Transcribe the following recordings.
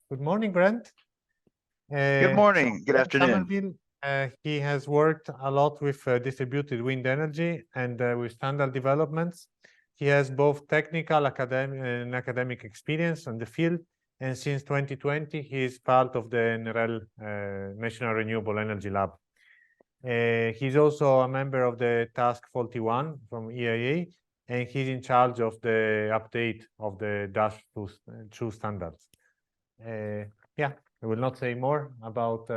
Good morning, Brent. Good morning. Good Brent afternoon. Somerville, he has worked a lot with distributed wind energy and with standard developments. He has both technical and academic experience on the field, and since 2020, he is part of the NREL, National Renewable Energy Lab. He's also a member of the Task 41 from EIA, and he's in charge of the update of the DASH2 standards. Yeah, I will not say more about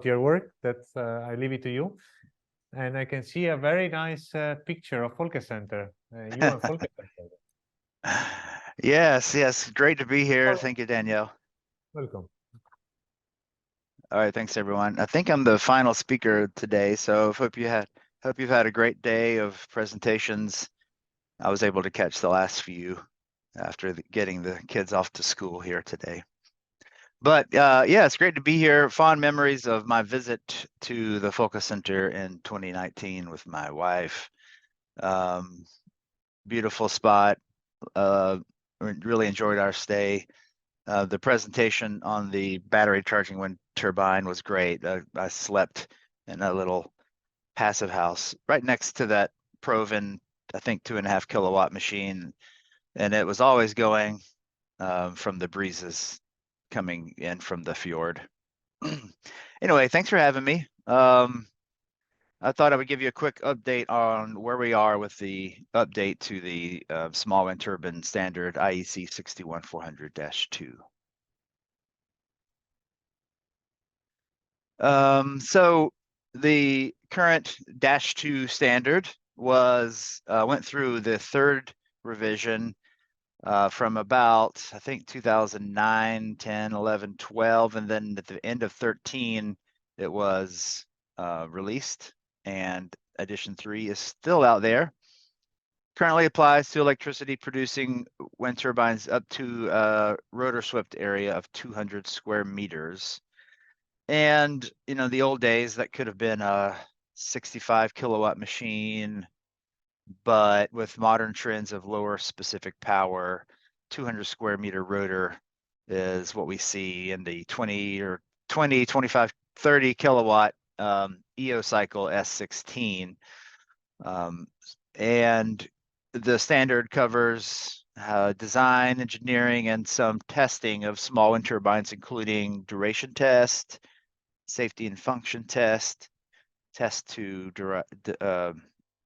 your work. That's I leave it to you. And I can see a very nice picture of Folke Center. You and Folke Center. Yes, great to be here. Thank you, Danielle. Welcome. All right, thanks everyone. I think I'm the final speaker today, so hope you've had a great day of presentations. I was able to catch the last few after getting the kids off to school here today. But yeah, it's great to be here. Fond memories of my visit to the Folke Center in 2019 with my wife. Beautiful spot. Really enjoyed our stay. The presentation on the battery charging wind turbine was great. I slept in a little passive house right next to that Provin, I think 2.5 kilowatt machine, and it was always going from the breezes coming in from the fjord. Anyway, thanks for having me. I thought I would give you a quick update on where we are with the update to the small wind turbine standard IEC 61400-2. So the current -2 standard was went through the third revision from about, I think, 2009, 10, 11, 12, and then at the end of 13, it was released, and edition 3 is still out there. Currently applies to electricity producing wind turbines up to a rotor swept area of 200 square meters. And, you know, the old days, that could have been a 65 kilowatt machine, but with modern trends of lower specific power, 200 square meter rotor is what we see in the 20, 25, 30 kilowatt EO cycle S16. And the standard covers design, engineering, and some testing of small wind turbines, including duration test, safety and function test to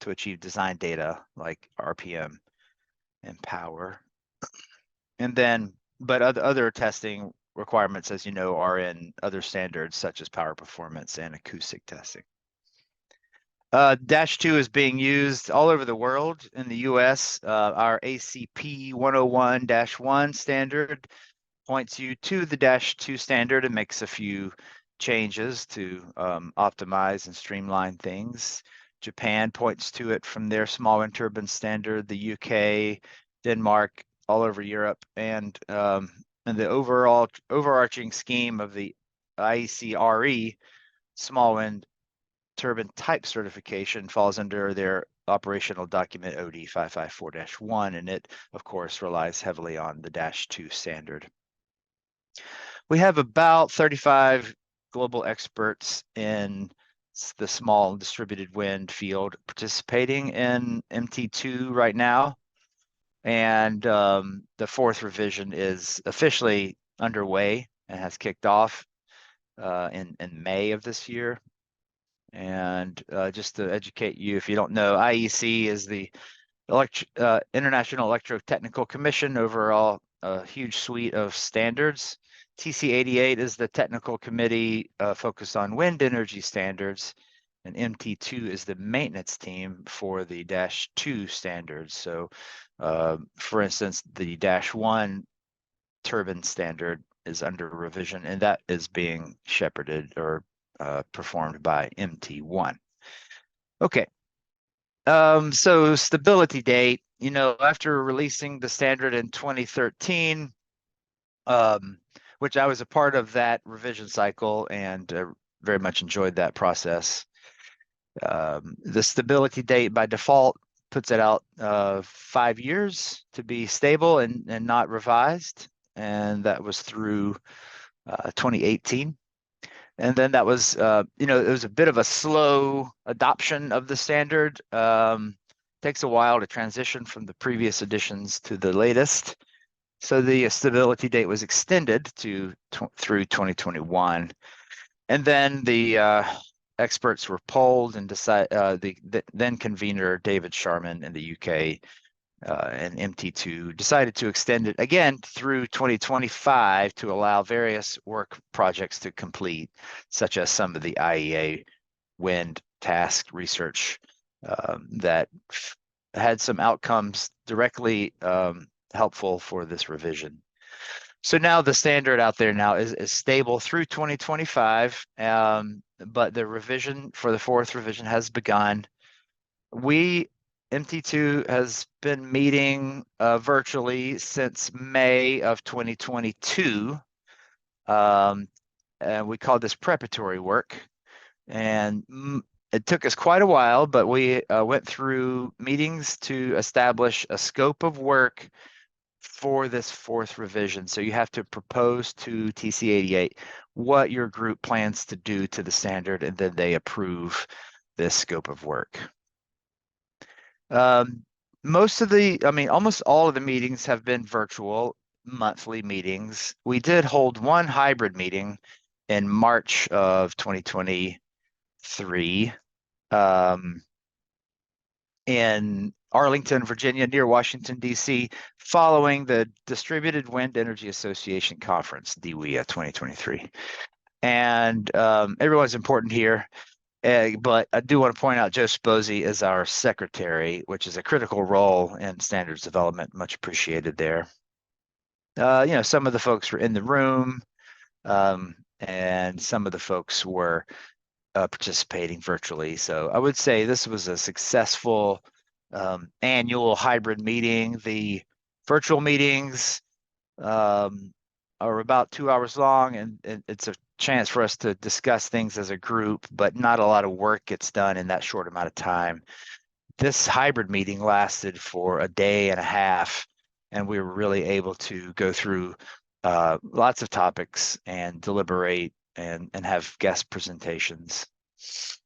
achieve design data like RPM and power. And then, but other testing requirements, as you know, are in other standards such as power performance and acoustic testing. -2 is being used all over the world. In the US, our ACP 101-1 standard points you to the -2 standard and makes a few changes to optimize and streamline things. Japan points to it from their small wind turbine standard, the UK, Denmark, all over Europe, and the overarching scheme of the IEC RE small wind turbine type certification falls under their operational document OD 554-1, and it, of course, relies heavily on the -2 standard. We have about 35 global experts in the small distributed wind field participating in MT2 right now. And the fourth revision is officially underway and has kicked off in May of this year. And just to educate you, if you don't know, IEC is the International Electrotechnical Commission, overall a huge suite of standards. TC88 is the technical committee focused on wind energy standards, and MT2 is the maintenance team for the -2 standards. So, for instance, the -1 turbine standard is under revision, and that is being shepherded or performed by MT1. Okay. So stability date, you know, after releasing the standard in 2013, which I was a part of that revision cycle and very much enjoyed that process. The stability date by default puts it out 5 years to be stable and not revised. and that was through 2018. And then that was, it was a bit of a slow adoption of the standard. Takes a while to transition from the previous editions to the latest. So the stability date was extended through 2021. And then the experts were polled and the then convener David Sharman in the UK and MT2 decided to extend it again through 2025 to allow various work projects to complete, such as some of the IEA wind task research that had some outcomes directly helpful for this revision. So now the standard out there now is stable through 2025, but the revision for the fourth revision has begun. MT2 has been meeting virtually since May of 2022. And we call this preparatory work. And it took us quite a while, but we went through meetings to establish a scope of work for this fourth revision. So you have to propose to TC88 what your group plans to do to the standard, and then they approve this scope of work. Almost all of the meetings have been virtual monthly meetings. We did hold one hybrid meeting in March of 2023 in Arlington, Virginia, near Washington, D.C., following the Distributed Wind Energy Association Conference, DWEA 2023. And everyone's important here. But I do want to point out Joe Sposey is our secretary, which is a critical role in standards development. Much appreciated there. Some of the folks were in the room, and some of the folks were participating virtually. So I would say this was a successful annual hybrid meeting. The virtual meetings are about 2 hours long, and it's a chance for us to discuss things as a group, but not a lot of work gets done in that short amount of time. This hybrid meeting lasted for a day and a half, and we were really able to go through lots of topics and deliberate and have guest presentations.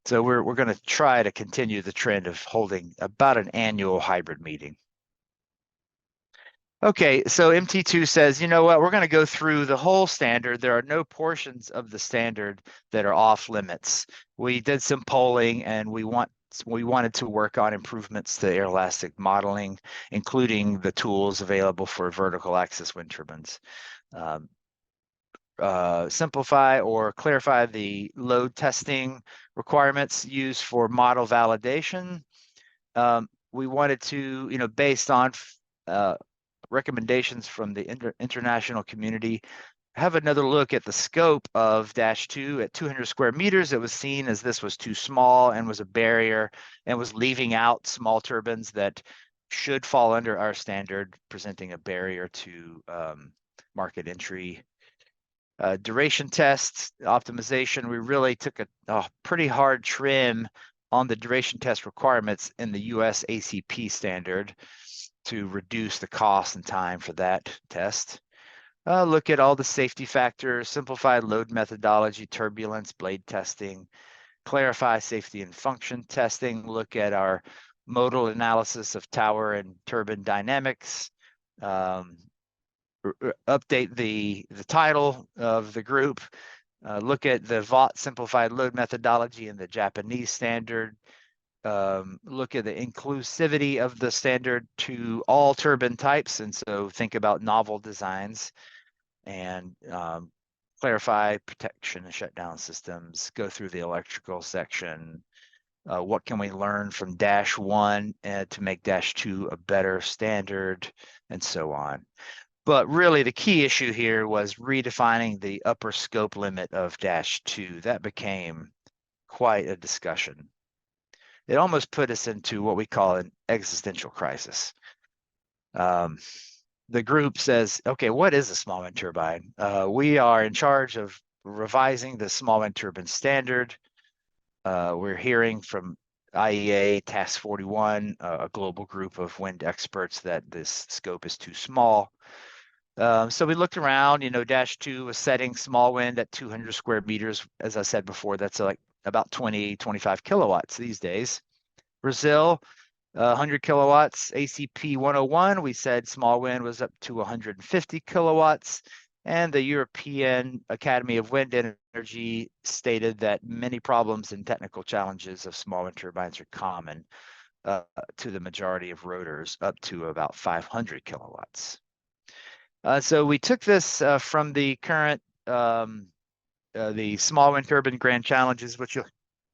So we're going to try to continue the trend of holding about an annual hybrid meeting. Okay, so MT2 says, you know what, we're going to go through the whole standard. There are no portions of the standard that are off limits. We did some polling, and we wanted to work on improvements to air elastic modeling, including the tools available for vertical axis wind turbines. Simplify or clarify the load testing requirements used for model validation. We wanted to, based on recommendations from the international community, have another look at the scope of -2 at 200 square meters. It was seen as this was too small and was a barrier and was leaving out small turbines that should fall under our standard, presenting a barrier to market entry. Duration tests, optimization, we really took a pretty hard trim on the duration test requirements in the US ACP standard to reduce the cost and time for that test. Look at all the safety factors, simplified load methodology, turbulence, blade testing, clarify safety and function testing, look at our modal analysis of tower and turbine dynamics, update the title of the group, look at the VOT simplified load methodology in the Japanese standard, look at the inclusivity of the standard to all turbine types, and so think about novel designs, and clarify protection and shutdown systems, go through the electrical section. What can we learn from -1 to make -2 a better standard, and so on. But really the key issue here was redefining the upper scope limit of -2. That became quite a discussion. It almost put us into what we call an existential crisis. The group says, okay, what is a small wind turbine? We are in charge of revising the small wind turbine standard. We're hearing from IEA Task 41, a global group of wind experts, that this scope is too small. So we looked around, Dash 2 was setting small wind at 200 square meters. As I said before, that's like about 20, 25 kilowatts these days. Brazil, 100 kilowatts. ACP 101, we said small wind was up to 150 kilowatts. And the European Academy of Wind Energy stated that many problems and technical challenges of small wind turbines are common to the majority of rotors, up to about 500 kilowatts. So we took this from the current, the small wind turbine grand challenges, which you'll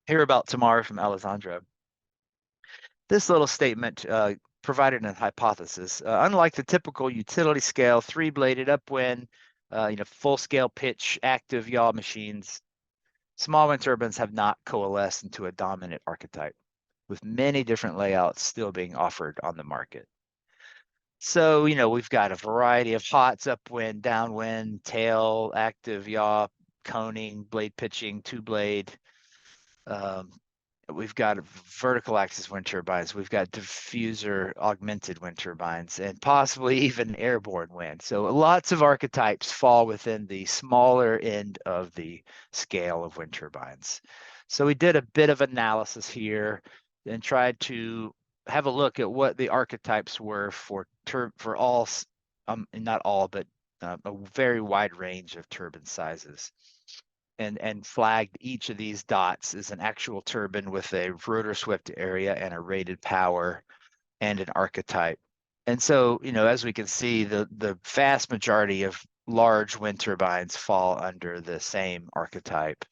hear about tomorrow from Alessandro. This little statement provided a hypothesis. Unlike the typical utility scale 3-bladed upwind, full-scale pitch active yaw machines, small wind turbines have not coalesced into a dominant archetype, with many different layouts still being offered on the market. So, we've got a variety of hots, upwind, downwind, tail, active yaw, coning, blade pitching, 2-blade. We've got vertical axis wind turbines. We've got diffuser augmented wind turbines, and possibly even airborne wind. So lots of archetypes fall within the smaller end of the scale of wind turbines. So we did a bit of analysis here and tried to have a look at what the archetypes were for all, not all, but a very wide range of turbine sizes. And flagged each of these dots as an actual turbine with a rotor swept area and a rated power and an archetype. And so, as we can see, the vast majority of large wind turbines fall under the same archetype: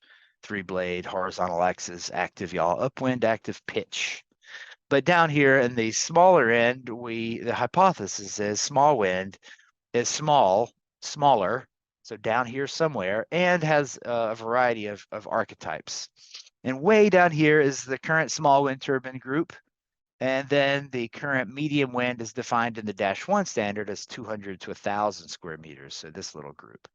3-blade, horizontal axis, active yaw, upwind, active pitch. But down here in the smaller end, the hypothesis is small wind is smaller, so down here somewhere, and has a variety of archetypes. And way down here is the current small wind turbine group. And then the current medium wind is defined in the Dash 1 standard as 200 to 1,000 square meters, so this little group.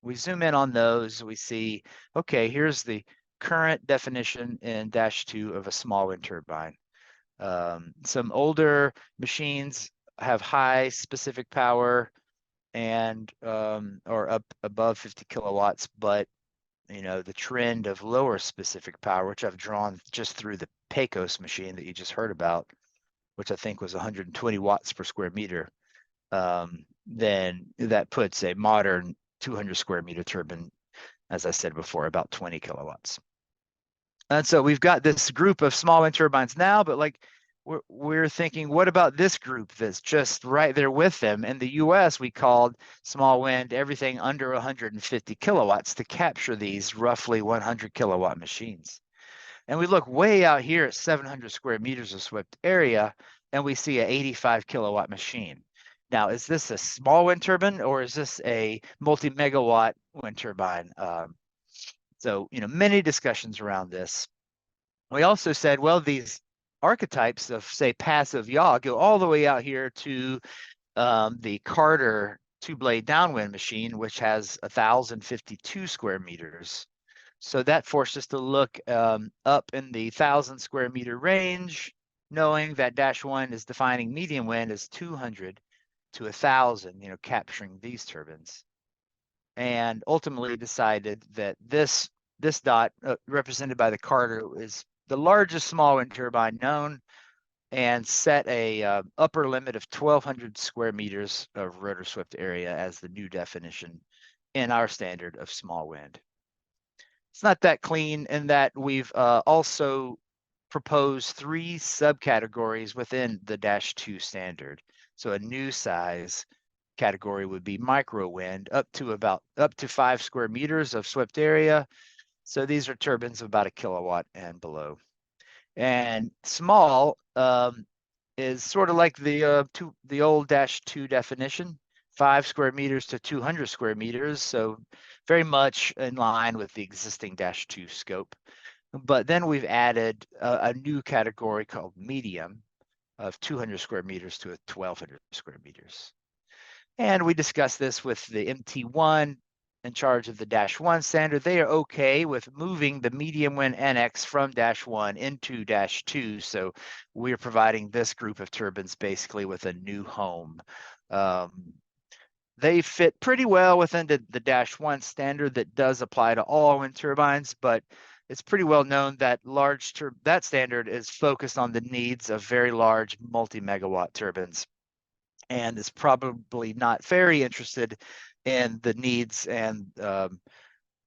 We zoom in on those, we see, okay, here's the current definition in Dash 2 of a small wind turbine. Some older machines have high specific power and or up above 50 kilowatts, but the trend of lower specific power, which I've drawn just through the Pecos machine that you just heard about, which I think was 120 watts per square meter, then that puts a modern 200 square meter turbine, as I said before, about 20 kilowatts. And so we've got this group of small wind turbines now, but like we're thinking, what about this group that's just right there with them? In the US, we called small wind everything under 150 kilowatts to capture these roughly 100 kilowatt machines. And we look way out here at 700 square meters of swept area, and we see an 85 kilowatt machine. Now, is this a small wind turbine or is this a multi-megawatt wind turbine? So, many discussions around this. We also said, well, these archetypes of, say, passive yaw go all the way out here to the Carter 2-blade downwind machine, which has 1,052 square meters. So that forced us to look up in the 1,000 square meter range, knowing that Dash 1 is defining medium wind as 200 to 1,000, capturing these turbines. And ultimately decided that this dot represented by the Carter is the largest small wind turbine known, and set a upper limit of 1,200 square meters of rotor swept area as the new definition in our standard of small wind. It's not that clean in that we've also proposed 3 subcategories within the Dash 2 standard. So a new size category would be micro wind, up to 5 square meters of swept area. So these are turbines of about 1 kilowatt and below. And small is sort of like the old Dash 2 definition, 5 square meters to 200 square meters. So very much in line with the existing Dash 2 scope. But then we've added a new category called medium of 200 square meters to 1,200 square meters. And we discussed this with the MT1 in charge of the Dash 1 standard. They are okay with moving the medium wind NX from Dash 1 into Dash 2. So we're providing this group of turbines basically with a new home. They fit pretty well within the -1 standard that does apply to all wind turbines, but it's pretty well known that that standard is focused on the needs of very large multi-megawatt turbines, and is probably not very interested in the needs and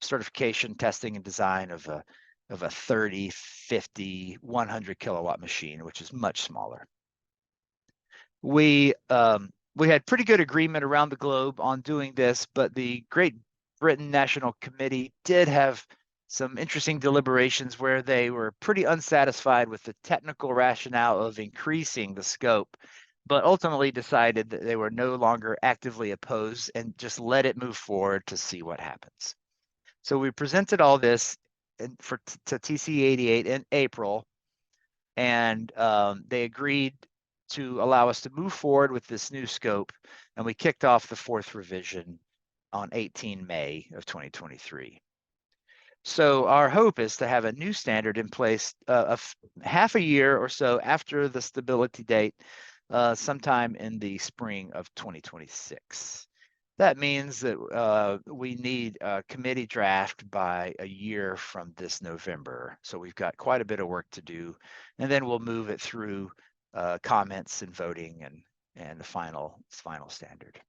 certification, testing, and design of a 30, 50, 100 kilowatt machine, which is much smaller. We had pretty good agreement around the globe on doing this, but the Great Britain National Committee did have some interesting deliberations where they were pretty unsatisfied with the technical rationale of increasing the scope, but ultimately decided that they were no longer actively opposed and just let it move forward to see what happens. So we presented all this to TC88 in April, and they agreed to allow us to move forward with this new scope, and we kicked off the 4th revision on 18 May of 2023. So our hope is to have a new standard in place half a year or so after the stability date, sometime in the spring of 2026. That means that we need a committee draft by a year from this November. So we've got quite a bit of work to do, and then we'll move it through comments and voting and the final standard.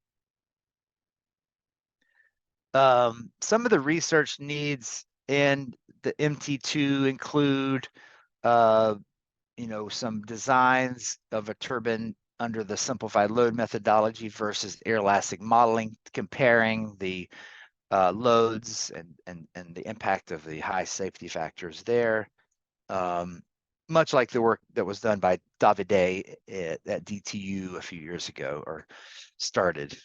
Some of the research needs in the MT2 include some designs of a turbine under the simplified load methodology versus air elastic modeling, comparing the loads and the impact of the high safety factors there. Much like the work that was done by Davide at DTU a few years ago, or started.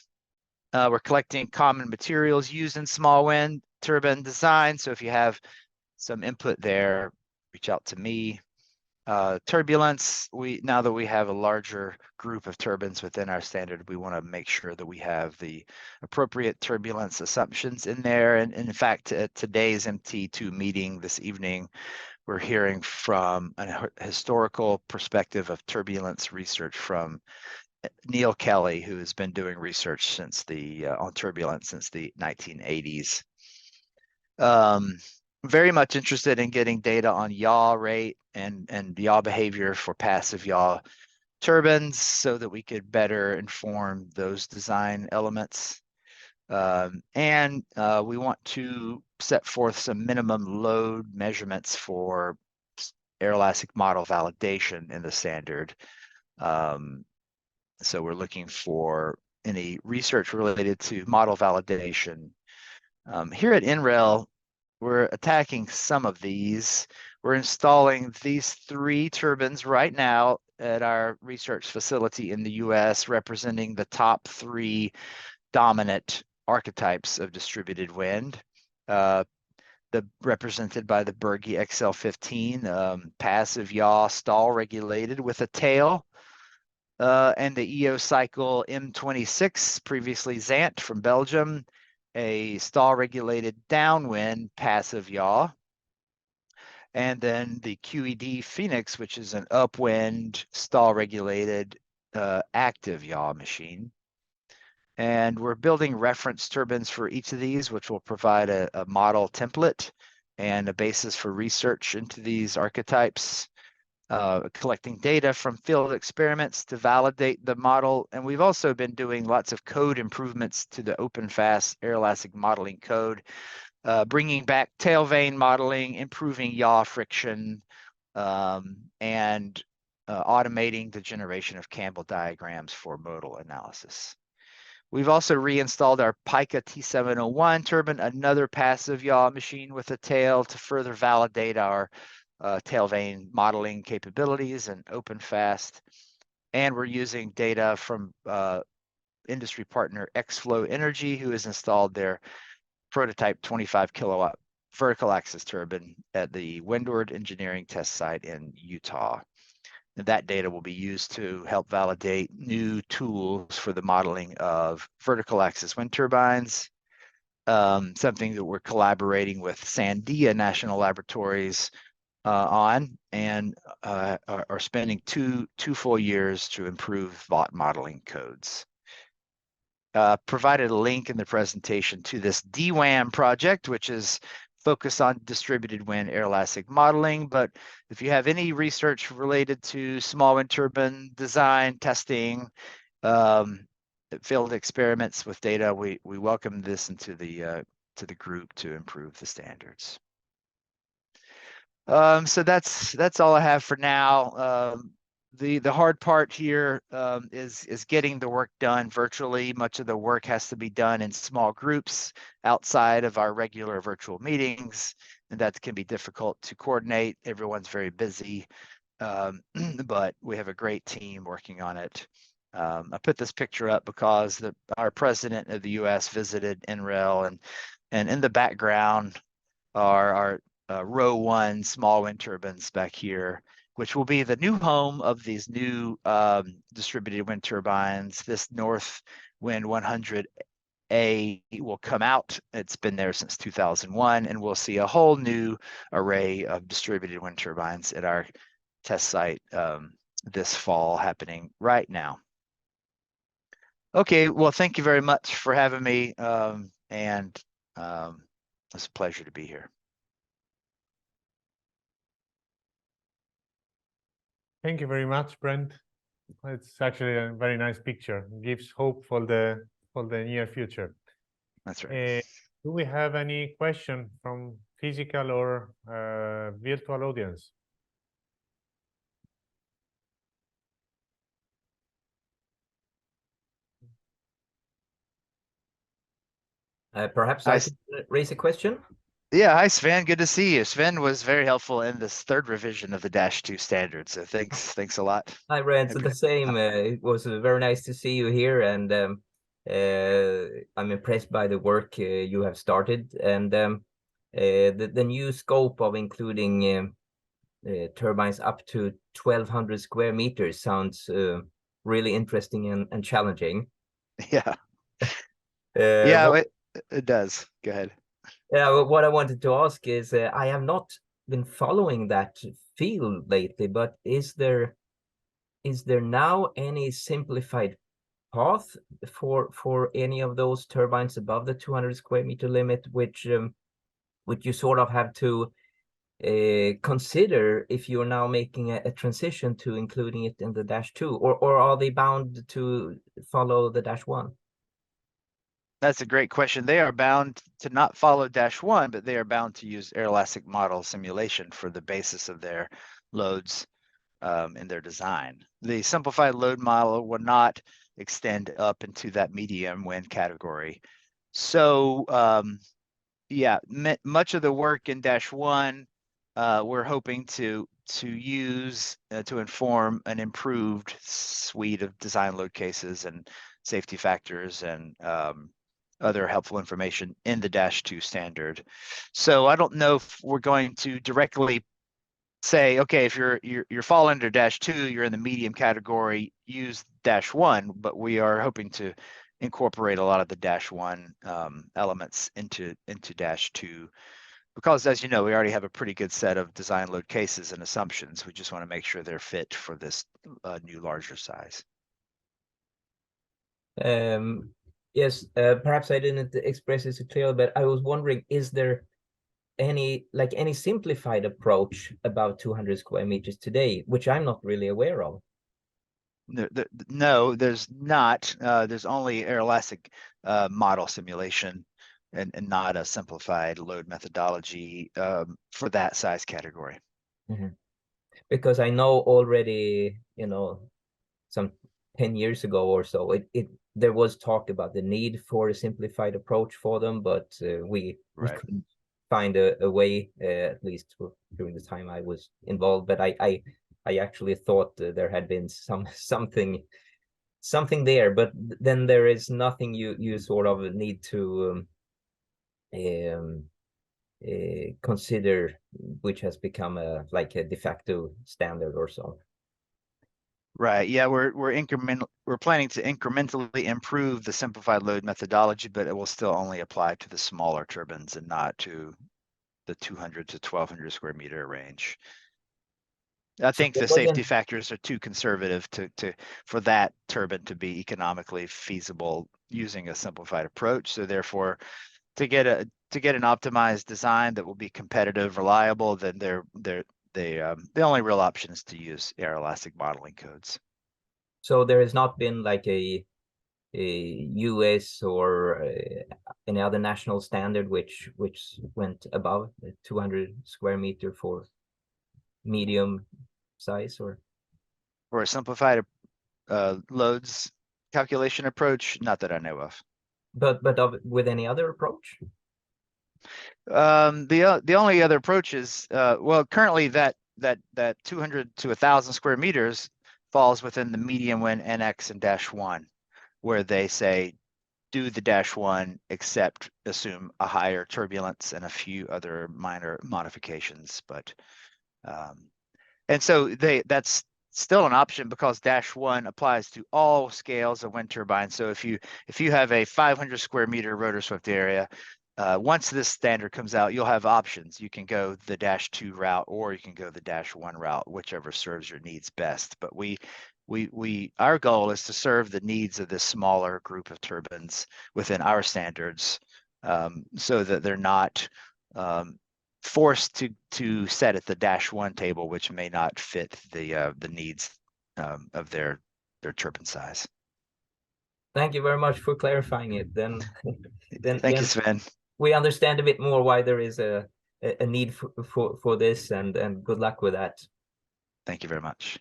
We're collecting common materials used in small wind turbine design. So if you have some input there, reach out to me. Turbulence, now that we have a larger group of turbines within our standard, we want to make sure that we have the appropriate turbulence assumptions in there. And in fact, at today's MT2 meeting this evening, we're hearing from a historical perspective of turbulence research from Neil Kelly, who has been doing research on turbulence since the 1980s. Very much interested in getting data on yaw rate and yaw behavior for passive yaw turbines so that we could better inform those design elements. And we want to set forth some minimum load measurements for air elastic model validation in the standard. So we're looking for any research related to model validation. Here at NREL, we're attacking some of these. We're installing these 3 turbines right now at our research facility in the US, representing the top 3 dominant archetypes of distributed wind. Represented by the Berge XL15, passive yaw stall regulated with a tail. And the EOCycle M26, previously Zant from Belgium, a stall regulated downwind passive yaw. And then the QED Phoenix, which is an upwind stall regulated active yaw machine. And we're building reference turbines for each of these, which will provide a model template and a basis for research into these archetypes. Collecting data from field experiments to validate the model. And we've also been doing lots of code improvements to the OpenFast air elastic modeling code, bringing back tail vane modeling, improving yaw friction, and automating the generation of Campbell diagrams for modal analysis. We've also reinstalled our Pika T701 turbine, another passive yaw machine with a tail, to further validate our tail vane modeling capabilities and OpenFast. And we're using data from industry partner XFlow Energy, who has installed their prototype 25 kilowatt vertical axis turbine at the Windward Engineering Test Site in Utah. And that data will be used to help validate new tools for the modeling of vertical axis wind turbines, something that we're collaborating with Sandia National Laboratories on, and are spending two full years to improve VOT modeling codes. provided a link in the presentation to this DWAM project, which is focused on distributed wind air elastic modeling. But if you have any research related to small wind turbine design, testing, field experiments with data, we welcome this into the group to improve the standards. So that's all I have for now. The hard part here is getting the work done virtually. Much of the work has to be done in small groups outside of our regular virtual meetings, and that can be difficult to coordinate. Everyone's very busy, but we have a great team working on it. I put this picture up because our president of the U.S. visited NREL, and in the background are our row 1 small wind turbines back here, which will be the new home of these new distributed wind turbines. This North Wind 100A will come out. It's been there since 2001, and we'll see a whole new array of distributed wind turbines at our test site this fall, happening right now. Okay, well, thank you very much for having me, and it's a pleasure to be here. Thank you very much, Brent. It's actually a very nice picture. It gives hope for the near future. That's right. Do we have any question from physical or virtual audience? Perhaps I could raise a question? Yeah, hi Sven, good to see you. Sven was very helpful in this 3rd revision of the -2 standard, so thanks a lot. Hi, Brent. Okay. The same. It was very nice to see you here, and I'm impressed by the work you have started, and the new scope of including turbines up to 1,200 square meters sounds really interesting and challenging. Yeah. It does. Go ahead. Yeah, what I wanted to ask is, I have not been following that field lately, but is there now any simplified path for any of those turbines above the 200 square meter limit, which you sort of have to consider if you're now making a transition to including it in the -2, or are they bound to follow the -1? That's a great question. They are bound to not follow -1, but they are bound to use air elastic model simulation for the basis of their loads in their design. The simplified load model will not extend up into that medium wind category. So yeah, much of the work in -1 we're hoping to use to inform an improved suite of design load cases and safety factors and other helpful information in the -2 standard. So I don't know if we're going to directly say, okay, if you're fall under -2, you're in the medium category, use -1, but we are hoping to incorporate a lot of the -1 elements into -2, because as you know, we already have a pretty good set of design load cases and assumptions. We just want to make sure they're fit for this new larger size. Yes, perhaps I didn't express it clearly, but I was wondering, is there any simplified approach about 200 square meters today, which I'm not really aware of? No, there's not. There's only air elastic model simulation and not a simplified load methodology for that size category. Mm-hmm. Because I know already, some 10 years ago or so, there was talk about the need for a simplified approach for them, but we couldn't find a way, at least during the time I was involved. But I actually thought there had been something there, but then there is nothing you sort of need to consider, which has become a de facto standard or so. Right. Yeah, we're planning to incrementally improve the simplified load methodology, but it will still only apply to the smaller turbines and not to the 200 to 1,200 square meter range. I think the safety factors are too conservative for that turbine to be economically feasible using a simplified approach. So therefore, to get an optimized design that will be competitive, reliable, then the only real option is to use aeroelastic modeling codes. So there has not been like a US or any other national standard which went above 200 square meter for medium size, or For a simplified loads calculation approach, not that I know of. but with any other approach? The only other approach is well, currently that 200 to 1,000 square meters falls within the medium wind NX and -1, where they say do the -1 except assume a higher turbulence and a few other minor modifications. But and so that's still an option because -1 applies to all scales of wind turbines. So if you have a 500 square meter rotor swept area, once this standard comes out, you'll have options. You can go the -2 route, or you can go the -1 route, whichever serves your needs best. But our goal is to serve the needs of this smaller group of turbines within our standards, so that they're not forced to set at the -1 table, which may not fit the needs of their turbine size. Thank you very much for clarifying it. Then Thank you, Sven. We understand a bit more why there is a need for this, and good luck with that. Thank you very much.